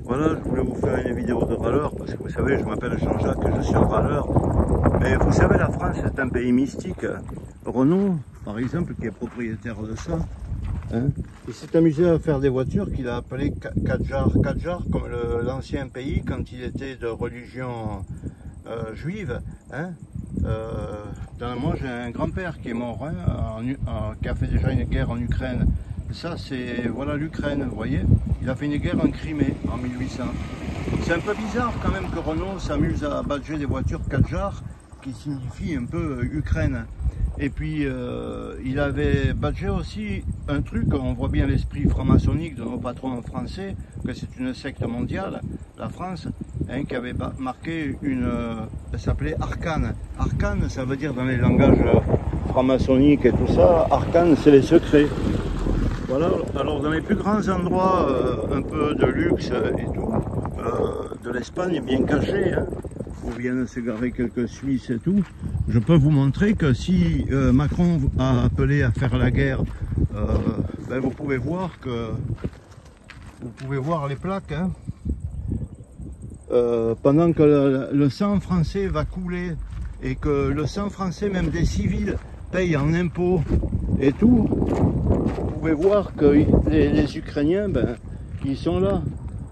Voilà, je voulais vous faire une vidéo de râleur parce que vous savez, je m'appelle Jean-Jacques, je suis un râleur. Mais vous savez, la France est un pays mystique. Renault, par exemple, qui est propriétaire de ça, hein, il s'est amusé à faire des voitures qu'il a appelées Kadjar. Kadjar, comme l'ancien pays quand il était de religion juive. Hein. Moi, j'ai un grand-père qui est mort, hein, qui a fait déjà une guerre en Ukraine. Ça, c'est, voilà, l'Ukraine, vous voyez. Il a fait une guerre en Crimée en 1800. C'est un peu bizarre quand même que Renault s'amuse à badger des voitures Kadjar, qui signifie un peu Ukraine. Et puis, il avait badgé aussi un truc, on voit bien l'esprit franc-maçonnique de nos patrons français, que c'est une secte mondiale, la France, hein, qui avait marqué elle s'appelait Arcane. Arcane, ça veut dire dans les langages franc-maçonniques et tout ça, Arcane, c'est les secrets. Voilà, alors dans les plus grands endroits un peu de luxe et tout, de l'Espagne bien cachée, hein, où viennent se garer quelques Suisses et tout, je peux vous montrer que si Macron a appelé à faire la guerre, ben vous pouvez voir les plaques, hein, pendant que le sang français va couler et que le sang français, même des civils, paye en impôts et tout. Vous pouvez voir que les Ukrainiens, ben, ils sont là,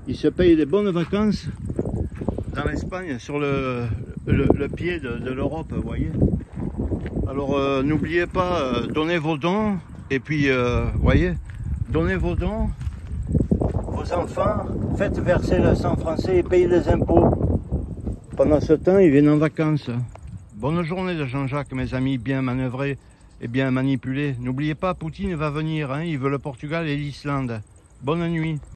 ils se payent des bonnes vacances dans l'Espagne, sur le pied de l'Europe, vous voyez. Alors n'oubliez pas, donnez vos dons, et puis, voyez, donnez vos dons, vos enfants, faites verser le sang français et payez les impôts. Pendant ce temps, ils viennent en vacances. Bonne journée de Jean-Jacques, mes amis, bien manœuvrés et bien manipulés. N'oubliez pas, Poutine va venir, hein, il veut le Portugal et l'Islande. Bonne nuit.